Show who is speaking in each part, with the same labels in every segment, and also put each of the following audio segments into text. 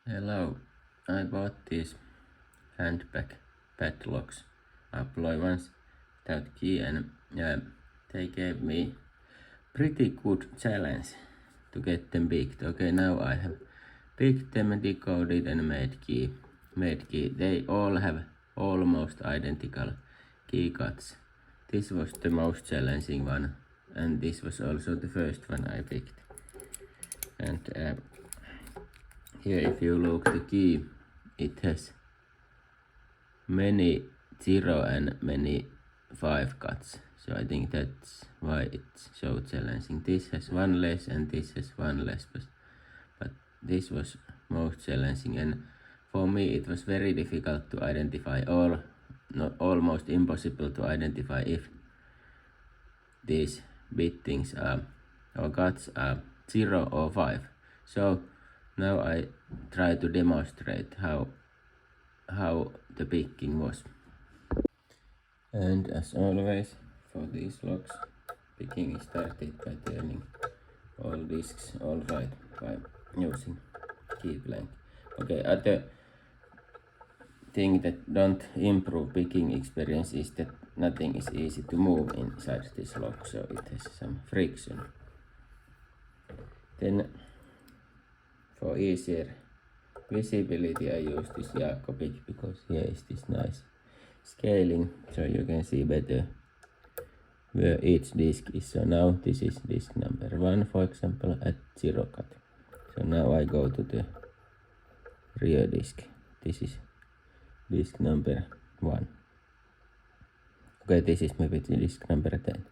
Speaker 1: Hello, I bought these handbag padlocks, Abloy ones, without key, and they gave me pretty good challenge to get them picked. Okay, now I have picked them and decoded and made key. They all have almost identical key cuts. This was the most challenging one, and this was also the first one I picked. And here, if you look the key, it has many 0 and many 5 cuts. So I think that's why it's so challenging. This has one less and this has one less, but this was most challenging, and for me it was very difficult to identify, almost impossible to identify if these bittings or cuts are 0 or 5. So now I try to demonstrate how the picking was. And as always, for these locks, picking is started by turning all discs all right by using key blank. Okay, other thing that don't improve picking experience is that nothing is easy to move inside this lock, so it has some friction. Then for easier visibility I use this Jacobic because here is this nice scaling, so you can see better where each disc is. So now this is disc number 1, for example, at 0 cut. So now I go to the rear disc. This is disc number 1. Okay, this is maybe the disc number 10.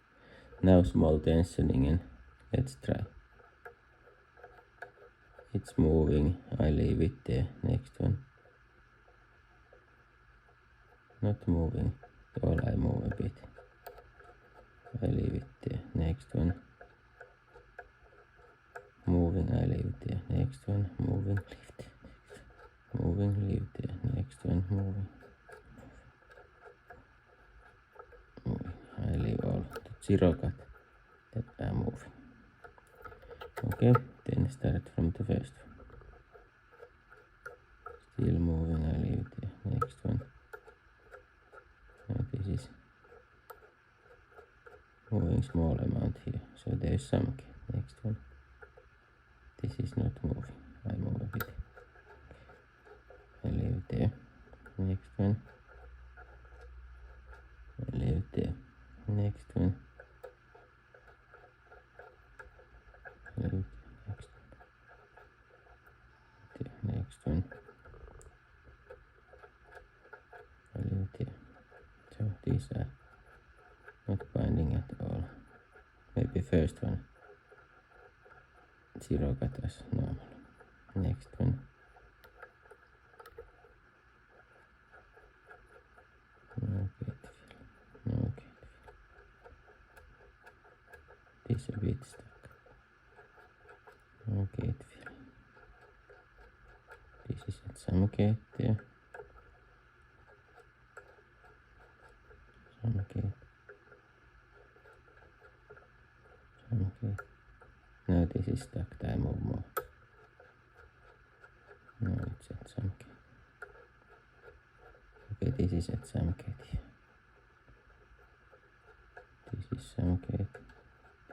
Speaker 1: Now small tensioning, and let's try. It's moving, I leave it there. Next one. Not moving, all I move a bit. I leave it there. Next one. Moving, I leave it there. Next one. Moving, leave it. Moving, leave it there. Next one. Moving. I leave all the 0 cut that are moving. Okay, then start from the first one. Still moving, I leave it there. Next one. Now this is moving small amount here, so there is some gap. Next one. This is not moving, I move a bit. I leave it there. Next one. I leave it there. Next one. I leave it there. Next one. I leave it there. So these are not binding at all. Maybe first one 0 cut as normal. Next one. No gate fill. No gate fill. This a bit stuck. No gate fill. This is at some gate there. Some gate. Some gate. Now this is stuck, I move more. No, it's at some gate. Okay, this is at some gate here. This is some gate.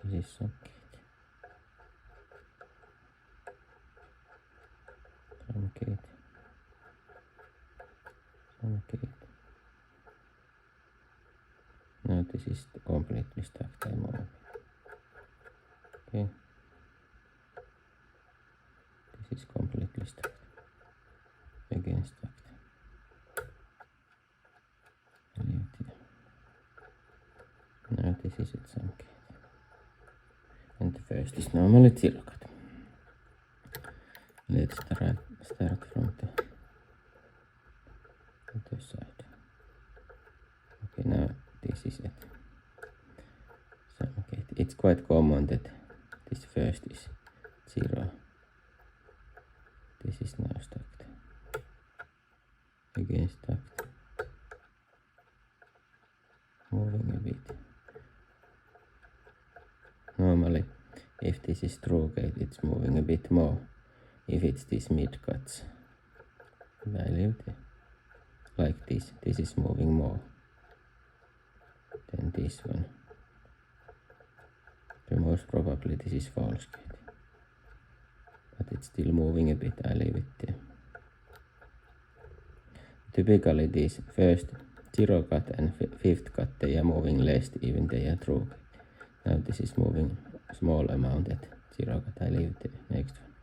Speaker 1: This is some gate. Some gate. Some gate. Now this is completely stuck, I move. Okay. This is completely stuck. Again stuck. Now this is at some gate. And the first is normally 0 cut. Let's start from the other side. Okay, now this is at some gate. It's quite common that this first is 0. This is now stuck. Again stuck. Moving a bit. Normally, if this is true gate, it's moving a bit more. If it's these mid cuts, value there. Like this. This is moving more than this one. So most probably this is false gate. But it's still moving a bit, I leave it there. Typically these first zero cut and fifth cut, they are moving less, even they are true. Now this is moving small amount at zero cut, I leave the next one.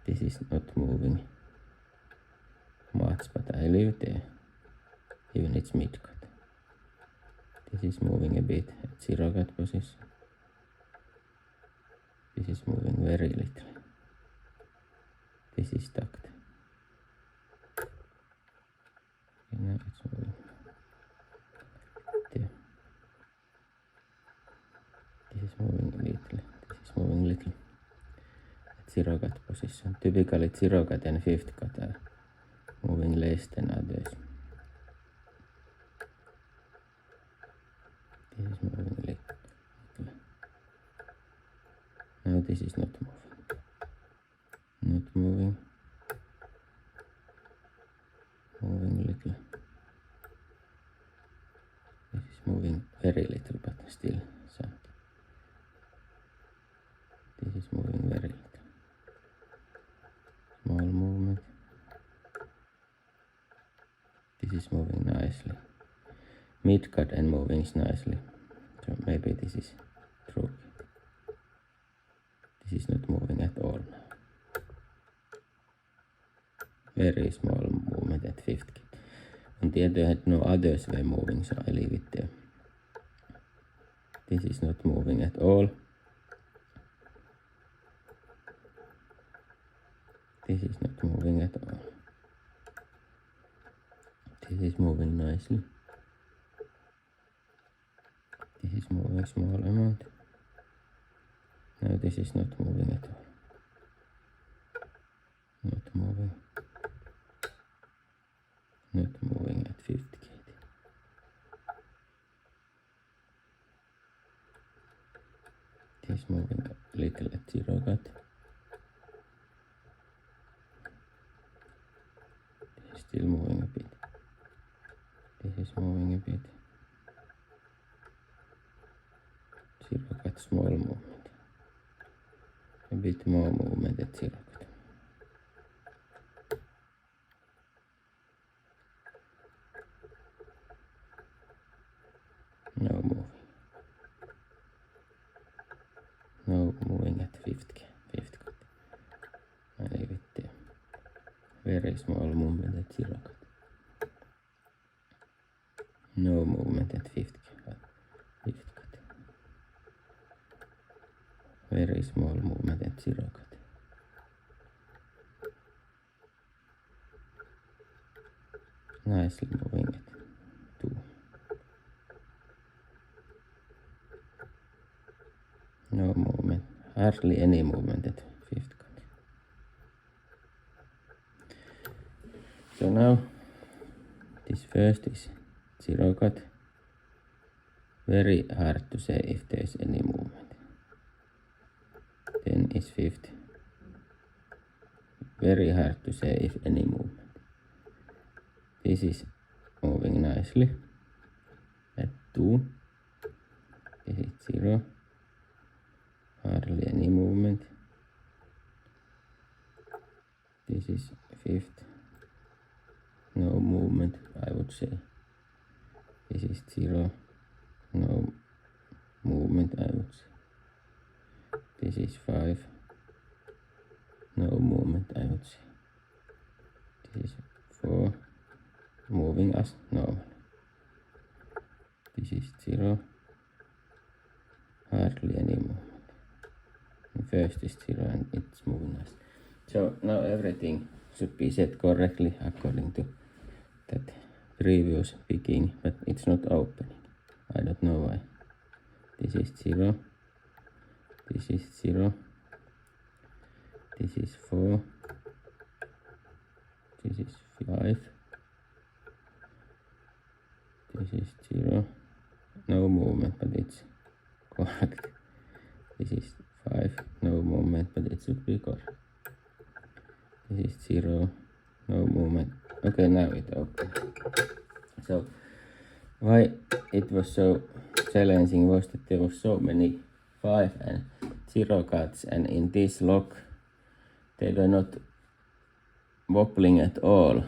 Speaker 1: This is not moving much, but I leave it there, even it's mid cut. This is moving a bit at zero cut position. This is moving very little. This is tucked. Okay, now it's moving there. This is moving little. This is moving little. Zero cut position. Typically zero cut and fifth cut are moving less than others. This is moving little. Now this is not moving. Not moving. Moving little. This is moving very little, but still something. This is moving very little. Small movement. This is moving nicely. Mid cut and moving nicely. So maybe this is true. This is not moving at all now. Very small movement at fifth kit. On the other hand, no others were moving, so I leave it there. This is not moving at all. This is not moving at all. This is moving nicely. This is moving small amount. Now this is not moving at all. Not moving. Not moving at fifth gate. This is moving a little at zero cut. This is still moving a bit. This is moving a bit. Zero cut, small movement. A bit more movement at zero cut. No moving. No moving at fifth cut. I leave it there. Very small movement at zero cut. No movement at fifth cut. Very small movement at zero cut. Nicely moving at 2. No movement, hardly any movement at fifth cut. So now this first is zero cut. Very hard to say if there is any movement. Then is fifth. Very hard to say if any movement. This is moving nicely at 2. This is 0. Hardly any movement. This is fifth. No movement, I would say. This is 0. No movement, I would say. This is 5. No movement, I would say. This is 4. Moving as normal. This is 0. Hardly any movement. The first is 0 and it's moving nice. So now everything should be set correctly according to that previous picking, but it's not opening. I don't know why. This is 0. This is 0. This is 4. This is 5. This is 0. No movement, but it's correct. This is 5. No movement, but it should be correct. This is 0. No movement. Okay, now it opened. So why it was so challenging was that there was so many 5 and 0 cuts, and in this lock they were not wobbling at all,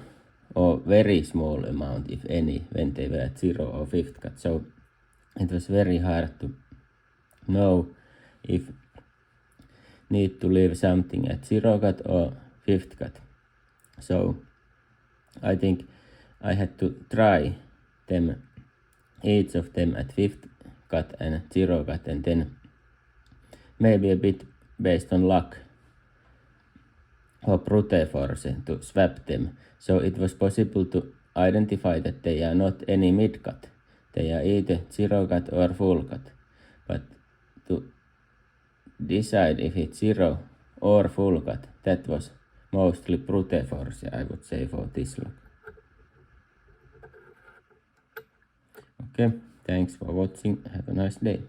Speaker 1: or very small amount if any when they were at 0 or 5th cut. So it was very hard to know if need to leave something at 0 cut or 5th cut. So I think I had to try them, each of them at 5th cut and 0 cut, and then maybe a bit based on luck or brute force to swap them. So it was possible to identify that they are not any mid cut. They are either 0 cut or full cut. But to decide if it's 0 or full cut, that was mostly brute force, I would say, for this lock. Okay, thanks for watching. Have a nice day.